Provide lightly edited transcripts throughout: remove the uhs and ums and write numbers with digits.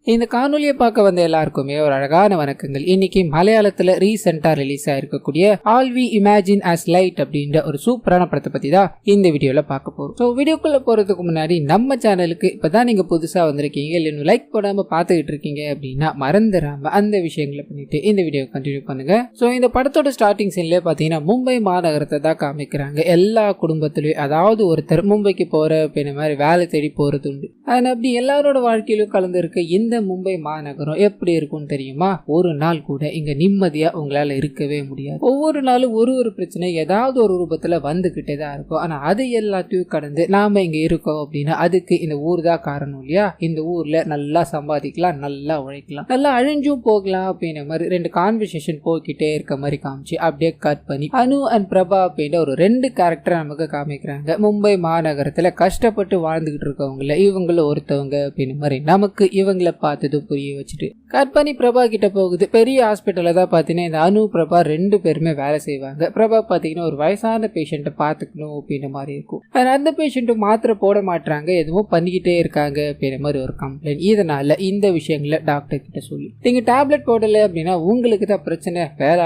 இந்த காணொலியை பார்க்க வந்த எல்லாருக்குமே ஒரு அழகான வணக்கங்கள். இன்னைக்கு மலையாளத்துல ரீசெண்டா ரிலீஸ் ஆயிருக்கக்கூடிய All We Imagine As Light அப்படின்ற ஒரு சூப்பரான படத்தை பத்தி தான் இந்த வீடியோல பார்க்க போறோம். ஸோ வீடியோக்குள்ள போறதுக்கு முன்னாடி நம்ம சேனலுக்கு இப்பதான் நீங்க புதுசா வந்திருக்கீங்க இல்லைன்னு லைக் போடாம பார்த்துக்கிட்டு இருக்கீங்க அப்படின்னா மறந்துடாம அந்த விஷயங்களை பண்ணிட்டு இந்த வீடியோ கண்டினியூ பண்ணுங்க. ஸோ இந்த படத்தோட ஸ்டார்டிங் சீன்ல பாத்தீங்கன்னா மும்பை மாநகரத்தை தான் காமிக்கிறாங்க. எல்லா குடும்பத்திலயும் அதாவது ஒருத்தர் மும்பைக்கு போற அப்படின்ற மாதிரி வேலை தேடி போறது உண்டு. அப்படி எல்லாரோட வாழ்க்கையிலும் கலந்து இருக்க இந்த மும்பை மாநகரம் எப்படி இருக்கும் தெரியுமா? ஒரு நாள் கூட இங்க நிம்மதியா உங்களால இருக்கவே முடியாது. ஒவ்வொரு நாளும் ஒரு பிரச்சனை ஏதாவது ஒரு ரூபத்துல வந்துகிட்டே தான் இருக்கும். ஆனா அது எல்லாத்தையும் கடந்து நாம இங்க இருக்கோம் அப்படின்னா அதுக்கு இந்த ஊர் தான் காரணம் இல்லையா? இந்த ஊர்ல நல்லா சம்பாதிக்கலாம், நல்லா உழைக்கலாம், நல்லா அழிஞ்சும் போகலாம் அப்படின்ற மாதிரி ரெண்டு கான்வர்சேஷன் போய்கிட்டே இருக்க மாதிரி காமிச்சு அப்படியே கட் பண்ணி அனு அண்ட் பிரபா அப்படின்ற ஒரு ரெண்டு கேரக்டர் நமக்கு காமிக்கிறாங்க. மும்பை மாநகரத்துல கஷ்டப்பட்டு வாழ்ந்துகிட்டு இருக்கவங்கள இவங்களும் ஒருத்தவங்க அப்படின்னு மாதிரி நமக்கு இவங்களை பார்த்தது புரிய வச்சுட்டு கட் பண்ணி பிரபா கிட்ட போகுது. பெரிய ஹாஸ்பிட்டல்ல தான் பாத்தீங்கன்னா இந்த அனு பிரபா ரெண்டு பேருமே வேலை செய்வாங்க. பிரபா பாத்தீங்கன்னா ஒரு வயசான பேஷண்ட்டை பாத்துக்கணும் அப்படின்ற மாதிரி இருக்கும். அந்த பேஷண்ட்டு மாத்திரை போட மாட்டாங்க, எதுவும் பண்ணிக்கிட்டே இருக்காங்க அப்படின்ற மாதிரி ஒரு கம்ப்ளைண்ட். இதனால இந்த விஷயங்களை டாக்டர் கிட்ட சொல்லி நீங்க டேப்லெட் போடல அப்படின்னா உங்களுக்கு தான் பிரச்சனை,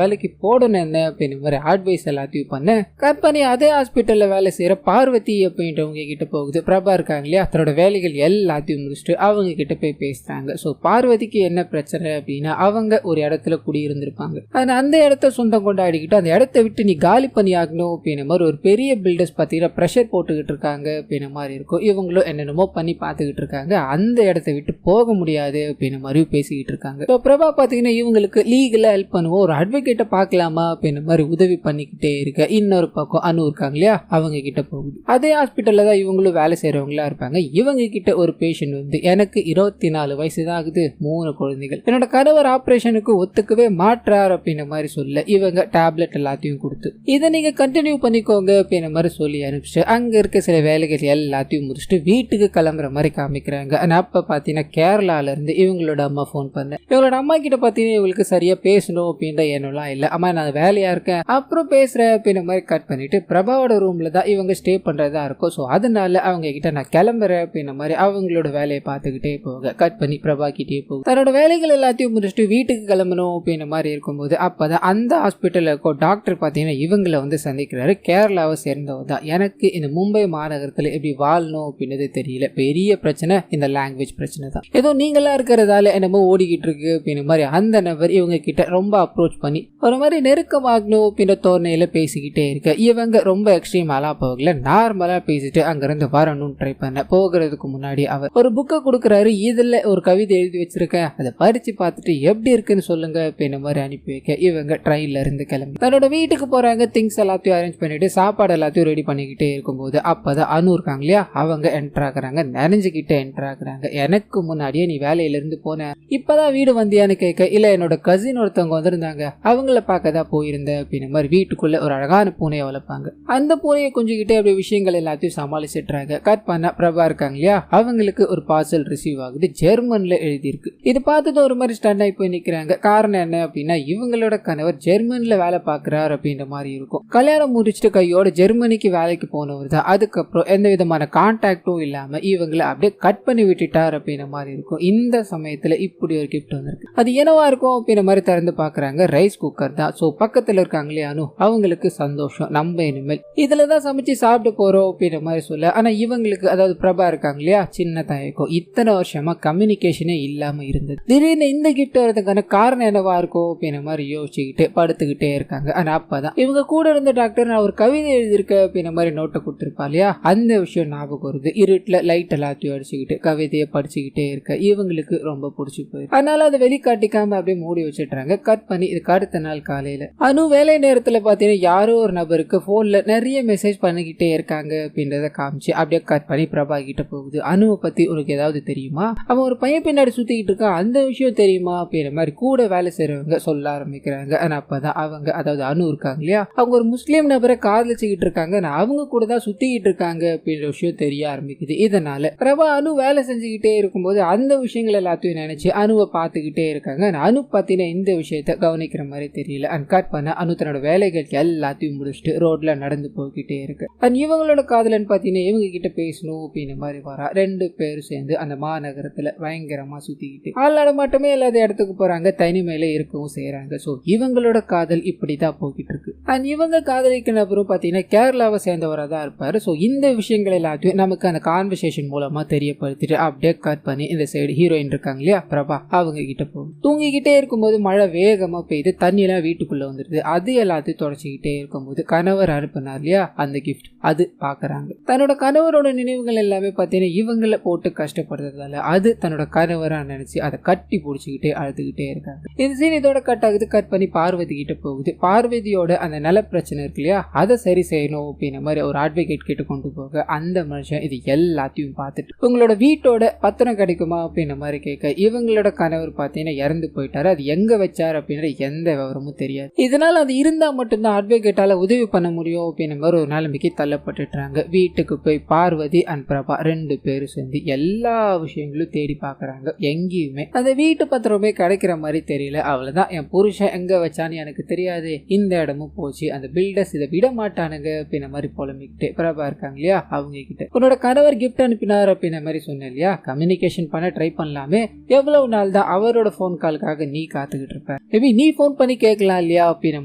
வேலைக்கு போடணும் என்ன அப்படின்ற மாதிரி அட்வைஸ் எல்லாத்தையும் பண்ண கட் பண்ணி அதே ஹாஸ்பிட்டல்ல வேலை செய்யற பார்வதி அப்படின்றவங்க கிட்ட போகுது. பிரபா இருக்காங்க இல்லையா, அதோட வேலைகள் எல்லாத்தையும் முடிச்சுட்டு அவங்க கிட்ட போய் பேசுறாங்க. சோ பார்வதிக்கு என்ன பிரச்சனை அப்படின்னா அவங்க ஒரு இடத்துல குடியிருந்திருப்பாங்க. அந்த இடத்த சொந்தம் கொண்டாடிக்கிட்டு அந்த இடத்த விட்டு நீ காலி பண்ணி ஆகணும் அப்படின்ற மாதிரி ஒரு பெரிய பில்டர்ஸ் பார்த்தீங்கன்னா ப்ரெஷர் போட்டுக்கிட்டு இருக்காங்க அப்படின்ற மாதிரி இருக்கும். இவங்களும் என்னென்னமோ பண்ணி பார்த்துக்கிட்டு இருக்காங்க. அந்த இடத்த விட்டு போக முடியாது அப்படின்ற மாதிரியும் பேசிக்கிட்டு இருக்காங்க. ஸோ பிரபா பார்த்தீங்கன்னா இவங்களுக்கு லீகலா ஹெல்ப் பண்ணுவோம், ஒரு அட்வொகேட்டை பார்க்கலாமா அப்படின்ற மாதிரி உதவி பண்ணிக்கிட்டே இருக்க இன்னொரு பக்கம் அனு இருக்காங்க இல்லையா, அவங்க கிட்ட போகுது. அதே ஹாஸ்பிட்டல்ல தான் இவங்களும் வேலை செய்யறவங்களா இருப்பாங்க. இவங்க கிட்ட ஒரு பேஷண்ட் வந்து எனக்கு 24 வயசு தான் ஆகுது, 3 குழந்தைகள், என்னோட கணவர் ஆபரேஷனுக்கு ஒத்துக்கவே மாற்றார் அப்படின்ற மாதிரி சொல்ல இவங்க டேப்லெட் எல்லாத்தையும் கொடுத்து இதை நீங்க கண்டினியூ பண்ணிக்கோங்க அப்படின்ற மாதிரி சொல்லி அனுப்பிச்சு அங்க இருக்க சில வேலைகள் எல்லாத்தையும் முடிச்சுட்டு வீட்டுக்கு கிளம்புற மாதிரி காமிக்கிறாங்க. அப்ப பாத்தீங்கன்னா கேரளால இருந்து இவங்களோட அம்மா போன் பண்ண இவங்களோட அம்மா கிட்ட பாத்தீங்கன்னா இவங்களுக்கு சரியா பேசணும் அப்படின்ற எண்ணம்லாம் இல்ல, அம்மா நான் வேலையா இருக்கேன் அப்புறம் பேசுறேன் அப்படின்ற மாதிரி கட் பண்ணிட்டு பிரபாவோட ரூம்ல தான் இவங்க ஸ்டே பண்றதா இருக்கும். ஸோ அதனால அவங்க கிட்ட நான் கிளம்புறேன் அப்படின்ற மாதிரி அவங்களோட வேலையை பார்த்துக்கிட்டே போக கட் பண்ணி பிரபா கிட்டே போகும். தன்னோட வேலைகள் எல்லாத்தையும் முடிச்சுட்டு வீட்டுக்கு கிளம்பணும் அப்படின்ற மாதிரி இருக்கும்போது அப்பதான் அந்த ஹாஸ்பிட்டல்ல இருக்க டாக்டர் பாத்தீங்கன்னா இவங்களை வந்து சந்திக்கிறாரு. கேரளாவை சேர்ந்தவர் தான். எனக்கு இந்த மும்பை மாநகரத்துல எப்படி வாழணும் அப்படின்றது தெரியல, பெரிய பிரச்சனை இந்த லாங்குவேஜ் பிரச்சனை தான், ஏதோ நீங்களா இருக்கிறதால என்னமோ ஓடிக்கிட்டு இருக்கு அப்படின்ற மாதிரி அந்த நபர் இவங்க கிட்ட ரொம்ப அப்ரோச் பண்ணி ஒரு மாதிரி நெருக்கமாகணும் அப்படின்ற தோரணையில பேசிக்கிட்டே இருக்க இவங்க ரொம்ப எக்ஸ்ட்ரீமாலா போகல, நார்மலா பேசிட்டு அங்கிருந்து வரணும்னு ட்ரை பண்ண போகிறதுக்கு முன்னாடி அவர் ஒரு புக்கை கொடுக்குறாரு. இதுல ஒரு கவிதை எழுதி வச்சிருக்கேன், அதை படிச்சு பார்த்துட்டு எப்படி இருக்குன்னு சொல்லுங்க அப்படின்ற மாதிரி அனுப்பி வைக்க இவங்க ட்ரெயின்ல இருந்து கிளம்பி தன்னோட வீட்டுக்கு போறாங்க. திங்ஸ் எல்லாத்தையும் அரேஞ்ச் பண்ணிட்டு சாப்பாடு எல்லாத்தையும் ரெடி பண்ணிக்கிட்டே இருக்கும்போது அப்பதான் அனு இருக்காங்க இல்லையா, அவங்க என்டர் ஆகுறாங்க. நினைஞ்சுக்கிட்டே என்டர் ஆகுறாங்க. எனக்கு முன்னாடியே நீ வேலையில இருந்து போன, இப்பதான் வீடு வந்தியான்னு கேட்க இல்ல என்னோட கசின் ஒருத்தவங்க வந்திருந்தாங்க, அவங்கள பார்க்கதான் போயிருந்தேன் அப்படின்ற மாதிரி வீட்டுக்குள்ள ஒரு அழகான பூனையை வளர்ப்பாங்க. அந்த பூனையை கொஞ்சிக்கிட்டே அப்படி விஷயங்கள் எல்லாத்தையும் சமாளிச்சிடுறாங்க. கட் பண்ண பிரபா இருக்காங்க இல்லையா, அவங்களுக்கு ஒரு பார்சல் ரிசீவ் ஆகுது, ஜெர்மன்ல எழுதியிருக்கு. இது பார்த்துட்டு ஒரு மாதிரி ஸ்டண்ட் ஆகி போய் நிக்கிறாங்க. காரணம் என்ன அப்படின்னா இவங்களோட கணவர் ஜெர்மன்ல வேலை பார்க்கிறார் அப்படின்ற மாதிரி இருக்கும். கல்யாணம் முடிச்சுட்டு கையோட ஜெர்மனிக்கு வேலைக்கு போனவர் தான். அதுக்கப்புறம் எந்த விதமான கான்டாக்டும் இல்லாம இவங்களை அப்படியே கட் பண்ணி விட்டுட்டார் அப்படின்ற மாதிரி இருக்கும். இந்த சமயத்துல இப்படி ஒரு கிஃப்ட் வந்திருக்கு, அது என்னவா இருக்கும் அப்படின்ற மாதிரி திறந்து பாக்குறாங்க. ரைஸ் குக்கர் தான். சோ பக்கத்துல இருக்காங்களே அனு, அவங்களுக்கு சந்தோஷம், நம்ம இனிமேல் இதுலதான் சமைச்சு சாப்பிட்டு போறோம் அப்படின்ற மாதிரி சொல்ல. ஆனா இவங்களுக்கு அதாவது பிரபா இருக்காங்க இல்லையா, சின்ன தயக்கம், இத்தனை வருஷமா கம்யூனிகேஷனே இல்லாம இருந்தது, திடீர்னு இந்த கிஃப்ட் வரதுக்கான காரணம் என்னவா இருக்கும் அப்படின்ற மாதிரி யோசிச்சுக்கிட்டு படுத்துக்கிட்டே இருக்காங்க. ஆனா அப்பதான் இவங்க கூட இருந்த டாக்டர் நான் ஒரு கவிதை எழுதியிருக்க அப்படின்ற மாதிரி நோட்டை கொடுத்துருப்பா இல்லையா, அந்த விஷயம் ஞாபகம் வருது. இருட்டுல லைட் எல்லாத்தையும் அடிச்சுக்கிட்டு கவிதையை படிச்சுக்கிட்டே இருக்க இவங்களுக்கு ரொம்ப பிடிச்சி போயிருக்கு. அதனால அதை வெளிக்காட்டிக்காம அப்படியே மூடி வச்சிடுறாங்க. கட் பண்ணி இதுக்கு அடுத்த நாள் காலையில அனு வேலை நேரத்துல பாத்தீங்கன்னா யாரோ ஒரு நபருக்கு போன்ல நிறைய மெசேஜ் பண்ணிக்கிட்டே இருக்காங்க அப்படின்றத காமிச்சு அப்படியே கட் பண்ணி பிரபா கிட்ட போகுது. அனுவை பத்தி உனக்கு ஏதாவது தெரியுமா, அவன் ஒரு பையன் பின்னாடி சுத்திக்கிட்டு இருக்கான், அந்த விஷயம் தெரியுமா அப்படின்ற மாதிரி கூட வேலை செய்யறவங்க சொல்ல ஆரம்பிக்கிறாங்க. ஆனா அப்பதான் அவங்க அதாவது அனு இருக்காங்க இல்லையா, அவங்க ஒரு முஸ்லீம் நபரை காதலிச்சுக்கிட்டு இருக்காங்க, அவங்க கூட தான் சுத்திக்கிட்டு இருக்காங்க அப்படின்ற விஷயம் தெரிய ஆரம்பிக்குது. இதனால பிரபா அனு வேலை செஞ்சுக்கிட்டே இருக்கும்போது அந்த விஷயங்கள் எல்லாத்தையும் நினைச்சு அனுவை பார்த்துக்கிட்டே இருக்காங்க. அனு பாத்தீங்கன்னா இந்த விஷயத்த கவனிக்கிற மாதிரி தெரியல. அண்ட் கட் பண்ண அனு தன்னோட வேலைகள் எல்லாத்தையும் முடிச்சுட்டு ரோட்ல நடந்து போய்கிட்டே இருக்கு. அண்ட் இவங்களோட காதலன் பாத்தீங்கன்னா இவங்க கிட்ட பேசணும் அப்படின்ற மாதிரி வரா. ரெண்டு பேரும் சேர்ந்து அந்த மாநகரத்துல பயங்கரமா சுத்திக்கிட்டு ஆளாட மட்டுமே இல்லாத இடத்துக்கு போறாங்க, தனிமையில இருக்கவும் செய்யறாங்க. சோ இவங்களோட காதல் இப்படிதான் போய்கிட்டு இருக்கு. அண்ட் இவங்க காதலிக்கிற நபரும் பாத்தீங்கன்னா கேரளாவை சேர்ந்தவரா தான் இருப்பாரு. சோ இந்த விஷயங்கள் எல்லாத்தையும் நமக்கு அந்த கான்வர்சேஷன் மூலமா தெரியப்படுத்திட்டு அப்படியே கட் பண்ணி இந்த சைடு ஹீரோயின் இருக்காங்க இல்லையா பிரபா, அவங்க கிட்ட போகும். தூங்கிக்கிட்டே இருக்கும்போது மழை வேகமா பெய்து தண்ணி எல்லாம் வீட்டுக்குள்ள வந்துருது. அது எல்லாத்தையும் தொடச்சிக்கிட்டே இருக்கும்போது கணவர் அனுப்பினார் இல்லையா அந்த கிஃப்ட், அது பாக்குறாங்க. தன்னோட கணவரோட நினைவுகள் எல்லாமே பாத்தீங்கன்னா இவங்களை போட்டு கஷ்டப்படுறதால அது தன்னோட கணவரா நினைச்சு அதை கட்டி பிடிச்சிக்கிட்டே அழுதுகிட்டே இருக்காங்க. இந்த சீன் இதோட கட் ஆகுது. கட் பண்ணி பார்வதி கிட்ட போகுது. பார்வதியோட அந்த நில பிரச்சனை இருக்கு இல்லையா, அதை சரி செய்யணும் அப்படின்ற மாதிரி ஒரு அட்வொகேட் கிட்ட கொண்டு போக அந்த மனுஷன் இது எல்லாத்தையும் பார்த்துட்டு உங்களோட வீட்டோட பத்திரம் கிடைக்குமா அப்படின்ற மாதிரி கேட்க இவங்களோட கணவர் பாத்தீங்கன்னா இறந்து போயிட்டாரு, அது எங்க வச்சாரு அப்படின்ற எந்த விவரமும் தெரியாது. இதனால அது இருந்தா மட்டும்தான் அட்வொகேட்டால உதவி பண்ண முடியும் அப்படின்ற மாதிரி ஒரு நிலைமைக்கு தள்ளப்பட்டுட்டாங்க. வீட்டுக்கு போய் பார்வதி அண்ட் பிரபா 2 பேரும் சேர்ந்து எல்லா விஷயங்களும் தேடி பாக்குறாங்க. எங்கேயுமே அந்த வீட்டு பத்திரமே கிடைக்கிற மாதிரி தெரியல. அவ்வளவுதான், என் புருஷன் எங்க வச்சான்னு எனக்கு தெரியாது, இந்த இடமும் போச்சு, அந்த பில்டர்ஸ் இதை விட மாட்டானுங்க அப்படின்ற மாதிரி புலம்பிக்கிட்டு பிரபா இருக்காங்க இல்லையா அவங்க கிட்ட உன்னோட கணவர் கிஃப்ட் அனுப்பினார் அப்படின்ற மாதிரி சொன்னேன் இல்லையா, கம்யூனிகேஷன் பண்ண ட்ரை பண்ணலாமே, எவ்வளவு நாள் தான் அவரோட போன் காலுக்காக நீ காத்துக்கிட்டு இருப்ப, மேபி நீ போன் பண்ணி கேட்கலாம் இல்லையா அப்படின்ற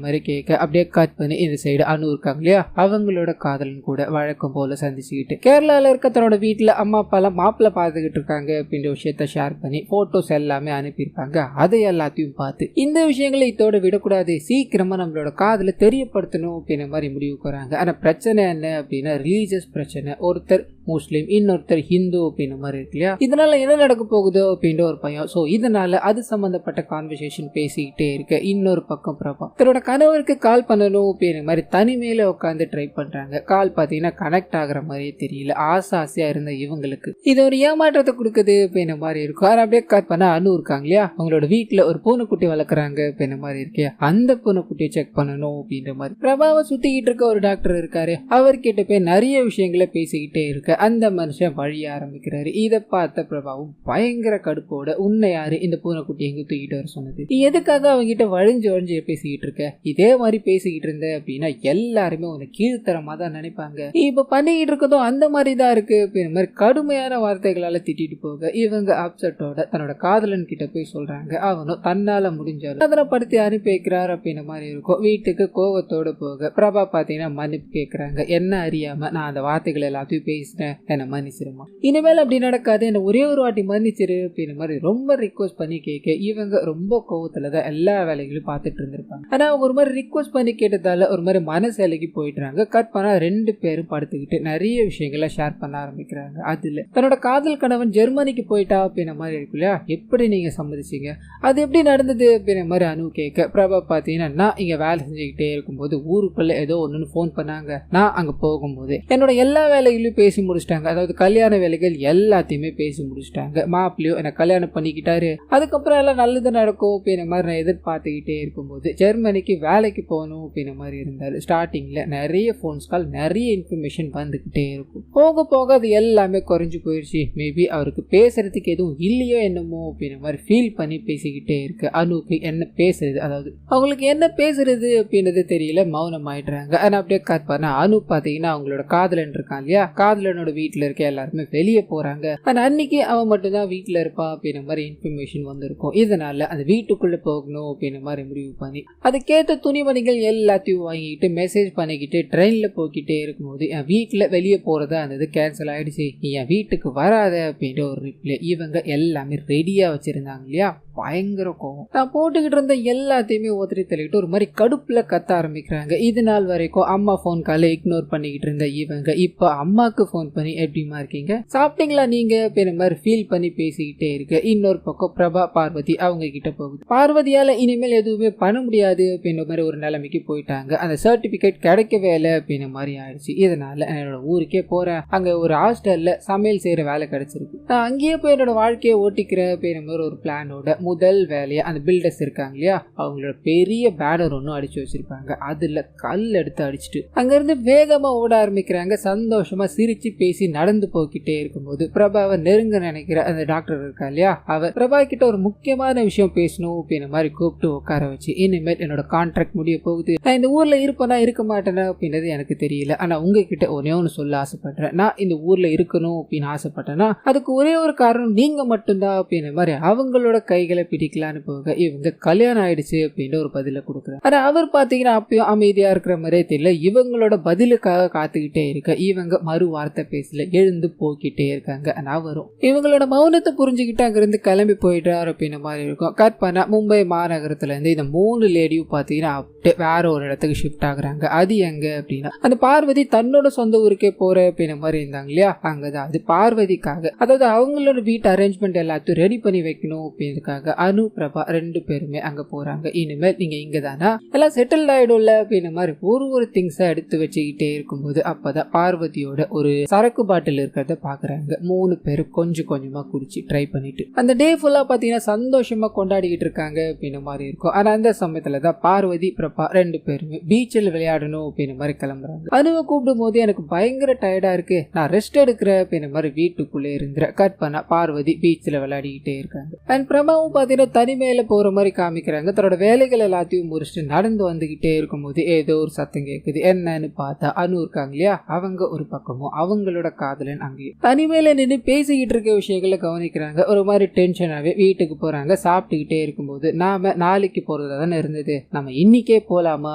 மாதிரி கேட்க அப்படியே கட் பண்ணி இந்த சைடு அனு இருக்காங்க இல்லையா அவங்களோட காதலன் கூட வழக்கம் போல சந்திச்சுக்கிட்டு கேரளால இருக்க தன்னோட வீட்டுல அம்மா அப்பா எல்லாம் மாப்பிள்ள பார்த்துக்கிட்டு இருக்காங்க அப்படின்ற விஷயத்த ஷேர் பண்ணி போட்டோஸ் எல்லாமே அனுப்பியிருப்பாங்க. அதை எல்லாத்தையும் பார்த்து இந்த விஷயங்களை இதோட விடக்கூடாது, சீக்கிரமா நம்மளோட காதல தெரியப்படுத்தணும் அப்படின்ற மாதிரி முடிவுக்கு வராங்க. ஆனா பிரச்சனை என்ன அப்படின்னா ரிலீஜியஸ் பிரச்சனை, ஒருத்தர் முஸ்லீம் இன்னொருத்தர் ஹிந்து அப்படின்ற மாதிரி இருக்கு இல்லையா, இதனால என்ன நடக்க போகுதோ அப்படின்ற ஒரு பயம். சோ இதனால அது சம்பந்தப்பட்ட கான்வர்சேஷன் பேசிக்கிட்டே இருக்க இன்னொரு பக்கம் பிரபா தன்னோட கணவருக்கு கால் பண்ணணும் அப்படின்ற மாதிரி தனிமையில உட்காந்து ட்ரை பண்றாங்க. கால் பாத்தீங்கன்னா கனெக்ட் ஆகுற மாதிரியே தெரியல. ஆசையா இருந்த இவங்களுக்கு இது ஒரு ஏமாற்றத்தை கொடுக்குது அப்படின்ற மாதிரி இருக்கும். அப்படியே கட் பண்ண அனு இருக்காங்க இல்லையா அவங்களோட வீட்டுல ஒரு பூனைக்குட்டி வளர்க்குறாங்க அப்படின்ற மாதிரி இருக்கே, அந்த பூனைக்குட்டியை செக் பண்ணணும் அப்படின்ற மாதிரி பிரபாவை சுத்திக்கிட்டு இருக்க ஒரு டாக்டர் இருக்காரு. அவர்கிட்ட போய் நிறைய விஷயங்களை பேசிக்கிட்டே இருக்க அந்த மனுஷன் வழிய ஆரம்பிக்கிறாரு. இதை பார்த்த பிரபாவும் பயங்கர கடுப்போட உன்னை யாரு இந்த பூனைக்குட்டி எங்க தூக்கிட்டு வர சொன்னது, நீ எதுக்காக அவங்கிட்ட வழிஞ்சு பேசிக்கிட்டு இருக்க, இதே மாதிரி பேசிக்கிட்டு இருந்த அப்படின்னா எல்லாருமே உன்னை கீழ்த்தரமா தான் நினைப்பாங்க, நீ இப்ப பண்ணிக்கிட்டு இருக்கதும் அந்த மாதிரி தான் இருக்கு அப்படின்ற மாதிரி கடுமையான வார்த்தைகளால திட்டிட்டு போக இவங்க அப்செட்டோட தன்னோட காதலன் கிட்ட போய் சொல்றாங்க. அவனும் தன்னால முடிஞ்சாலும் அதனை படுத்தி அனுப்பி வைக்கிறார் அப்படின்ற மாதிரி இருக்கும். வீட்டுக்கு கோவத்தோட போக பிரபா பாத்தீங்கன்னா மன்னிப்பு கேட்கறாங்க. என்ன அறியாம நான் அந்த வார்த்தைகள் எல்லாத்தையும் பேசினேன், என்ன மன்னிச்சிருமா, இனிமேல் அப்படி நடக்காது, என்ன ஒரே ஒரு வாட்டி மன்னிச்சிரு அப்படின்ற மாதிரி ரொம்ப ரிக்வஸ்ட் பண்ணி கேட்க இவங்க ரொம்ப கோவத்துலதான் எல்லா வேலைகளையும் பார்த்துட்டு இருந்திருப்பாங்க. ஆனா அவங்க ஒரு மாதிரி ரிக்வஸ்ட் பண்ணி கேட்டதால ஒரு மாதிரி மனசேலைக்கு போயிடுறாங்க. கட் பண்ணா 2 பேரும் படுத்துக்கிட்டு நிறைய விஷயங்களை ஷேர் பண்ண ஆரம்பிக்கிறாங்க. அதுல தன்னோட காதல் கணவன் ஜெர்மனிக்கு போயிட்டா அப்படின்ற மாதிரி இருக்கு இல்லையா, எப்படி நீங்க சம்மதிச்சீங்க, அது எப்படி நடந்தது அப்படின்ற மாதிரி அனு கேட்க பிரபா பாத்தீங்கன்னா நான் இங்க வேலை செஞ்சுக்கிட்டே இருக்கும்போது ஊருக்குள்ள ஏதோ ஒண்ணுன்னு போன் பண்ணாங்க, நான் அங்க போகும்போது என்னோட எல்லா வேலைகளையும் பேசி முடிச்சிட்டாங்க, அதாவது கல்யாண வேலைகள் எல்லாத்தையுமே பேசி முடிச்சிட்டாங்க, மாப்பிள்ளையும் என்ன கல்யாணம் பண்ணிக்கிட்டாரு, அதுக்கப்புறம் எல்லாம் நல்லது நடக்கும் அப்படின்ற மாதிரி நான் எதிர்பார்த்துக்கிட்டே இருக்கும்போது ஜெர்மனிக்கு வேலைக்கு போகணும் அப்படின்ற மாதிரி இருந்தாரு. ஸ்டார்டிங்ல நிறைய போன்ஸ் கால் நிறைய இன்ஃபர்மேஷன் வந்துகிட்டே இருக்கும். போக போக அது எல்லாமே குறைஞ்சு போயிடுச்சு. மேபி அவருக்கு பேசுறதுக்கு எதுவும் இல்லையோ என்னமோ அப்படின்ற மாதிரி ஃபீல் பண்ணி பேசிக்கிட்டே இருக்கு. அனுக்கு என்ன பேசுறது, அதாவது அவங்களுக்கு என்ன பேசுறது அப்படின்றது தெரியல, மௌனம் ஆயிடுறாங்க. ஆனா அப்படியே கட் பண்ண அனு பாத்தீங்கன்னா அவங்களோட காதலன் இருக்கான் இல்லையா, காதலனோட வீட்டுல இருக்க எல்லாருமே வெளியே போறாங்க. ஆனா அன்னைக்கு அவன் மட்டும் தான் வீட்டுல இருப்பான் அப்படின்ற மாதிரி இன்ஃபர்மேஷன் வந்திருக்கும். இதனால அந்த வீட்டுக்குள்ள போகணும் அப்படின்ற மாதிரி முடிவு பண்ணி அதுக்கேற்ற துணிமணிகள் எல்லாத்தையும் வாங்கிட்டு மெசேஜ் பண்ணிக்கிட்டு ட்ரெயின்ல போய்கிட்டே இருக்கும்போது என் வீட்டுல வெளியே போறதா இருந்தது கேன்சல் ஆயிடுச்சு, நீ என் வீட்டுக்கு வராத அப்படின்ற ஒரு ரிப்ளை. இவங்க எல்லாமே ரெடியா வச்சிருந்தாங்க இல்லையா, பயங்கர கோவம். நான் போட்டுக்கிட்டு இருந்த எல்லாத்தையுமே ஒத்திரி தள்ளிட்டு ஒரு மாதிரி கடுப்புல கத்த ஆரம்பிக்கிறாங்க. இது நாள் வரைக்கும் அம்மா போன் காலை இக்னோர் பண்ணிக்கிட்டு இருந்த இவங்க இப்ப அம்மாக்கு போன் பண்ணி எப்படிமா இருக்கீங்க, சாப்பிட்டீங்களா நீங்க அப்படின்ற மாதிரி ஃபீல் பண்ணி பேசிக்கிட்டே இருக்கு. இன்னொரு பக்கம் பிரபா பார்வதி அவங்க கிட்ட போகுது. பார்வதியால இனிமேல் எதுவுமே பண்ண முடியாது அப்படின்ற மாதிரி ஒரு நிலைமைக்கு போயிட்டாங்க. அந்த சர்டிபிகேட் கிடைக்கவே இல்லை அப்படின்ற மாதிரி ஆயிடுச்சு. இதனால என்னோட ஊருக்கே போறேன், அங்க ஒரு ஹாஸ்டல்ல சமையல் செய்யற வேலை கிடைச்சிருக்கு, நான் அங்கேயே போய் என்னோட வாழ்க்கையை ஓட்டிக்கிறேன் அப்படின்ற மாதிரி ஒரு பிளானோட முதல் வேலையை அந்த பில்டர்ஸ் இருக்காங்க இல்லையா, அவங்களோட பெரிய பேனர் ஒன்றும் அடிச்சு வச்சிருப்பாங்க. அதுல கல் எடுத்து அடிச்சுட்டு அங்கிருந்து வேகமா ஓட ஆரம்பிக்கிறாங்க. சந்தோஷமா சிரிச்சு பேசி நடந்து போய்கிட்டே இருக்கும்போது பிரபாவை நெருங்க நினைக்கிற அந்த டாக்டர் இருக்கா இல்லையா, அவர் பிரபா கிட்ட ஒரு முக்கியமான விஷயம் பேசணும் அப்படின்ற மாதிரி கூப்பிட்டு உட்கார வச்சு, இனிமேல் என்னோட கான்ட்ராக்ட் முடிய போகுது, நான் இந்த ஊர்ல இருப்பேனா இருக்க மாட்டேனா அப்படின்றது எனக்கு தெரியல, ஆனா உங்ககிட்ட ஒன்னு சொல்ல ஆசைப்படுறேன். நான் இந்த ஊர்ல இருக்கணும் அப்படின்னு ஆசைப்பட்டேன்னா அதுக்கு ஒரே ஒரு காரணம் நீங்க மட்டும்தான் அப்படின்ற மாதிரி அவங்களோட கைகளை பிடிக்கலான்னு போக இவங்க கல்யாணம் ஆயிடுச்சு அப்படின்னு ஒரு பதில கொடுக்குறாங்க. ஆனா அவர் பாத்தீங்கன்னா அப்பயும் அமைதியா இருக்கிற மாதிரியே தெரியல. இவங்களோட பதிலுக்காக காத்துக்கிட்டே இருக்க இவங்க மறு வார்த்தை பேசல, எழுந்து போய்கிட்டே இருக்காங்க. ஆனா வரும் இவங்களோட மௌனத்தை புரிஞ்சுக்கிட்டு அங்கிருந்து கிளம்பி போயிட்டார் அப்படின்ற மாதிரி இருக்கும். கட் பண்ண மும்பை மாநகரத்துல இருந்து இந்த 3 லேடியும் பாத்தீங்கன்னா அப்படியே வேற ஒரு இடத்துக்கு ஷிஃப்ட் ஆகுறாங்க. அது எங்க அப்படின்னா அந்த பார்வதி தன்னோட சொந்த ஊருக்கே போற அப்படின்ற மாதிரி இருந்தாங்க இல்லையா, அங்கதான். அது பார்வதிக்காக, அதாவது அவங்களோட வீட்டு அரேஞ்ச்மெண்ட் எல்லாத்தையும் ரெடி பண்ணி வைக்கணும் அப்படின்றதுக்காக அனு பிரபா 2 பேருமே அங்க போறாங்க. இனிமேல் நீங்க இங்க தானா எல்லாம் செட்டில் ஆயிடும்ல அப்படின்ற மாதிரி ஒரு திங்ஸா எடுத்து வச்சுக்கிட்டே இருக்கும்போது அப்பதான் பார்வதியோட ஒரு சரக்கு பாட்டில் இருக்கிறத பாக்குறாங்க. 3 பேரும் கொஞ்சம் கொஞ்சமா குடிச்சு ட்ரை பண்ணிட்டு அந்த டே ஃபுல்லா பாத்தீங்கன்னா சந்தோஷமா கொண்டாடிக்கிட்டு இருக்காங்க அப்படின்ற மாதிரி இருக்கும். ஆனா அந்த சமயத்துலதான் பார்வதி பிரபா 2 பேருமே பீச்சில் விளையாடணும் அப்படின்ற மாதிரி கிளம்புறாங்க. அனுவை கூப்பிடும் போது எனக்கு பயங்கர டயர்டா இருக்கு, நான் ரெஸ்ட் எடுக்கிறேன் அப்படின்ற மாதிரி வீட்டுக்குள்ளே இருந்துற கட் பண்ண பார்வதி பீச்சில் விளையாடிக்கிட்டே இருக்காங்க. அண்ட் பிரபாவும் பாத்தீங்கன்னா தனிமையில போற மாதிரி காமிக்கிறாங்க. தன்னோட வேலைகள் எல்லாத்தையும் முடிச்சுட்டு நடந்து வந்துகிட்டே இருக்கும்போது ஏதோ ஒரு சத்தம் கேட்குது. என்னன்னு பார்த்தா அனு இருக்காங்க இல்லையா, அவங்க ஒரு பக்கமும் அவங்களோட காதலன் அங்கேயும் தனிமையில நின்று பேசிக்கிட்டு இருக்க விஷயங்களை கவனிக்கிறாங்க. ஒரு மாதிரி டென்ஷனாவே வீட்டுக்கு போறாங்க. சாப்பிட்டுக்கிட்டே இருக்கும்போது நாம நாளைக்கு போறதா தானே இருந்தது, நம்ம இன்னைக்கே போலாமா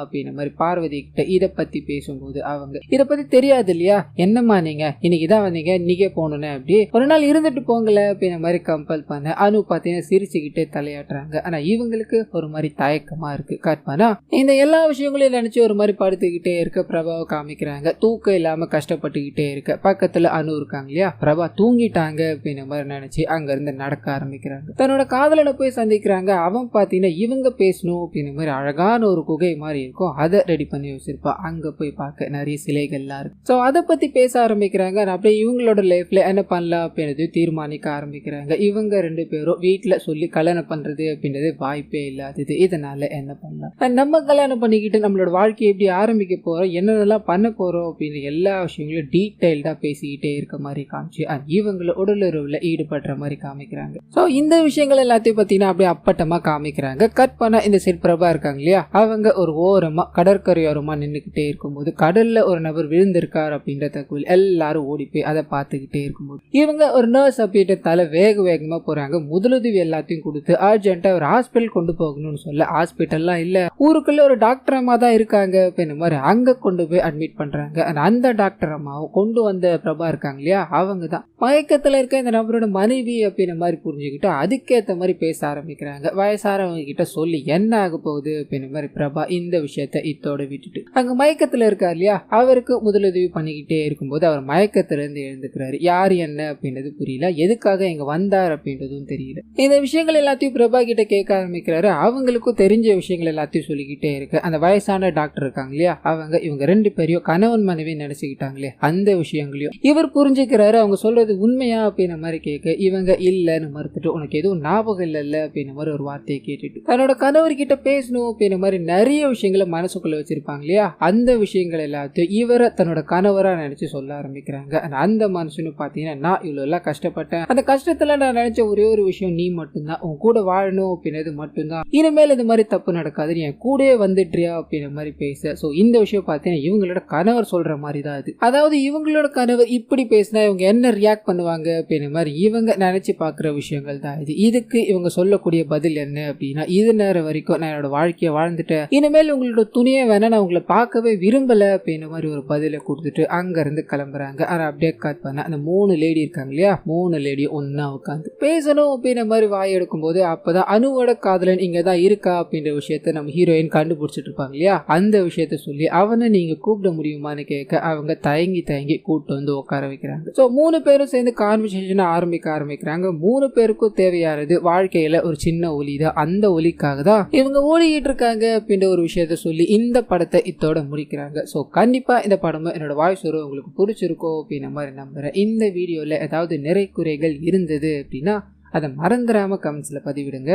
அப்படின்ற மாதிரி பார்வதி கிட்ட இதை பத்தி பேசும்போது அவங்க இதை பத்தி தெரியாது இல்லையா, என்னம்மா நீங்க இன்னைக்குதான் வந்தீங்க, இன்னைக்கே போகணும்னு அப்படி ஒரு நாள் இருந்துட்டு போங்கல அப்படின்ற மாதிரி கம்பல் பண்ண அனு பாத்தீங்கன்னா சிரிச்சுக்கிட்டே தலையாட்டுறாங்க. ஆனா இவங்களுக்கு ஒரு மாதிரி தயக்கமா இருக்கு. கட் பண்ணா இந்த எல்லா விஷயங்களையும் நினைச்சு ஒரு மாதிரி படுத்துக்கிட்டே இருக்க பிரபாவை காமிக்கிறாங்க. தூக்கம் இல்லாம கஷ்டப்பட்டுக்கிட்டே இருக்க பக்கத்துல அனு இருக்காங்க இல்லையா, பிரபா தூங்கிட்டாங்க அப்படின்ற மாதிரி நினைச்சு அங்க இருந்து நடக்க ஆரம்பிக்கிறாங்க. தன்னோட காதலனை போய் சந்திக்கிறாங்க. அவன் பாத்தீங்கன்னா இவங்க பேசணும் அப்படின்ற மாதிரி அழகான ஒரு குகை மாதிரி இருக்கும், அதை ரெடி பண்ணி வச்சிருப்பா. அங்க போய் பார்க்க நிறைய சிலைகள்லாம் இருக்கு. சோ அதை பத்தி பேச ஆரம்பிக்கிறாங்க. அப்படியே இவங்களோட லைஃப்ல என்ன பண்ணலாம் அப்படின்றது தீர்மானிக்க ஆரம்பிக்கிறாங்க. இவங்க 2 பேரும் வீட்டுல சொல்லி கல்யாணம் பண்றது அப்படின்றது வாய்ப்பே இல்லாதது. இதனால என்ன பண்ணலாம், நம்ம கல்யாணம் பண்ணிக்கிட்டு நம்மளோட வாழ்க்கையை எப்படி ஆரம்பிக்க போறோம், என்னென்னலாம் பண்ண போறோம் அப்படின்ற எல்லா விஷயங்களும் டீடைல்டா பேசிக்கிட்டே இருக்க மாதிரி காமிச்சு இவங்களை உடலுறவுல ஈடுபடுற மாதிரி காமிக்கிறாங்க. சோ இந்த விஷயங்கள் எல்லாத்தையும் பார்த்தீங்கன்னா அப்படியே அப்பட்டமா காமிக்கிறாங்க. கட் பண்ண இந்த செட் பிரபா இருக்காங்க இல்லையா, அவங்க ஒரு ஓரமா கடற்கரையோரமா நின்றுகிட்டே இருக்கும்போது கடல்ல ஒரு நபர் விழுந்திருக்கார் அப்படின்ற தகவல் எல்லாரும் ஓடி போய் அதை பார்த்துக்கிட்டே இருக்கும்போது இவங்க ஒரு நர்ஸ் அப்படின்றதால வேகமா போறாங்க. முதலுதவி எல்லாத்தையும் கொடுத்து அர்ஜென்ட்டா ஒரு ஹாஸ்பிட்டல் கொண்டு போகணும்னு சொல்ல, ஹாஸ்பிட்டல்லாம் இல்ல, ஊருக்குள்ள ஒரு டாக்டர் அம்மா தான் இருக்காங்க அப்படின்ற மாதிரி அங்க கொண்டு போய் அட்மிட் பண்றாங்க. அந்த டாக்டர் அம்மாவும் கொண்டு வந்த பிரபா இருக்காங்க இல்லையா, அவங்க தான் மயக்கத்துல இருக்க இந்த நபரோட மனைவி அப்படின்ற மாதிரி புரிஞ்சுக்கிட்டு அதுக்கேற்ற மாதிரி பேச ஆரம்பிக்கிறாங்க. வயசானவங்க கிட்ட சொல்லி என்ன ஆக போகுது அப்படின்ற மாதிரி பிரபா இந்த விஷயத்த இத்தோட விட்டுட்டு அங்க மயக்கத்துல இருக்காரு இல்லையா, அவருக்கு முதலுதவி பண்ணிக்கிட்டே இருக்கும்போது அவர் மயக்கத்துல இருந்து எழுந்துக்கிறாரு. யார் என்ன அப்படின்றது புரியல, எதுக்காக இங்க வந்தார் அப்படின்றதும் தெரியல. இந்த விஷயங்கள் எல்லாத்தையும் பிரபா கிட்ட கேட்க ஆரம்பிக்கிறாரு. அவங்களுக்கும் தெரிஞ்ச விஷயங்கள் எல்லாத்தையும் சொல்லிக்கிட்டே இருக்கு. அந்த வயசான டாக்டர் இருக்காங்க இல்லையா, அவங்க இவங்க 2 பேரையும் கணவன் மனைவி நினைச்சுக்கிட்டாங்களே அந்த விஷயங்களையும் இவர் புரிஞ்சுக்கிறாரு. அவங்க சொல்றது உண்மையா அப்படின்ற மாதிரி கேட்க இவங்க இல்லன்னு மறுத்துட்டு உனக்கு எதுவும் ஞாபகம் இல்ல அப்படின்ற மாதிரி ஒரு வார்த்தையை கேட்டுட்டு தன்னோட கணவர் கிட்ட பேசணும் அப்படின்ற மாதிரி நிறைய விஷயங்களை மனசுக்குள்ள வச்சிருப்பாங்க இல்லையா, அந்த விஷயங்கள் எல்லாத்தையும் இவரை தன்னோட கணவரா நினைச்சு சொல்ல ஆரம்பிக்கிறாங்க. அந்த மனுஷனும் பாத்தீங்கன்னா நான் இவ்வளவு எல்லாம் கஷ்டப்பட்டேன், அந்த கஷ்டத்துல நான் நினைச்ச ஒரே ஒரு விஷயம் நீ மட்டும்தான், உன் கூட வாழணும் அப்படின்றது மட்டும்தான், இனிமேல் இந்த மாதிரி தப்பு நடக்காது, நீ என் கூடயே வந்துட்டியா அப்படின்ற மாதிரி பேச. சோ இந்த விஷயம் பாத்தீங்கன்னா இவங்களோட கணவர் சொல்ற மாதிரி தான் அது. அதாவது இவங்களோட கணவர் இப்படி பேசினா இவங்க என்ன ரியாக்ட் பண்ணுவாங்க அப்படின்ற மாதிரி இவங்க நினைச்சு பாக்குற விஷயங்கள் தான் இது. இதுக்கு இவங்க சொல்லக்கூடிய பதில் என்ன அப்படின்னா, இது நேரம் வரைக்கும் நான் என்னோட வாழ்க்கையை வாழ்ந்துட்டேன், இனிமேல் உங்களோட துணியை வேணா நான் உங்களை பார்க்கவே விரும்பல அப்படின்ற மாதிரி ஒரு பதிலை கொடுத்துட்டு அங்க இருந்து கிளம்புறாங்க. ஆனா அப்படியே கட் பண்ண அந்த 3 லேடி இருக்காங்க இல்லையா, 3 லேடி ஒன்னா உட்காந்து பேசணும் அப்படின்ற மாதிரி வாய் எடுக்கும் போது அப்பதான் அனுவோட காதலன் இங்கதான் இருக்கா அப்படின்ற விஷயத்த நம்ம ஹீரோயின் கண்டுபிடிச்சிட்டு இருப்பாங்க இல்லையா, அந்த விஷயத்த சொல்லி அவனை நீங்க கூப்பிட முடியுமான்னு கேட்க அவங்க தயங்கி கூப்பிட்டு வந்து உட்கார வைக்கிறாங்க. சோ 3 பேரும் சேர்ந்து கான்வர்சேஷன் ஆரம்பிக்கிறாங்க. 3 பேருக்கும் தேவையானது வாழ்க்கையில ஒரு சின்ன ஒலி தான், அந்த ஒலிக்காக தான் இவங்க ஓடிக்கிட்டு இருக்காங்க அப்படின்ற ஒரு விஷயத்த சொல்லி இந்த படத்தை இத்தோட முடிக்கிறாங்க. சோ கண்டிப்பா இந்த படம் என்னோட வாய்ஸ் ஒரு உங்களுக்கு பிடிச்சிருக்கோ அப்படின்ற மாதிரி நம்புறேன். இந்த வீடியோல ஏதாவது நிறை குறைகள் இருந்தது அப்படின்னா அதை மறந்துடாம கமெண்ட்ஸ்ல பதிவிடுங்க.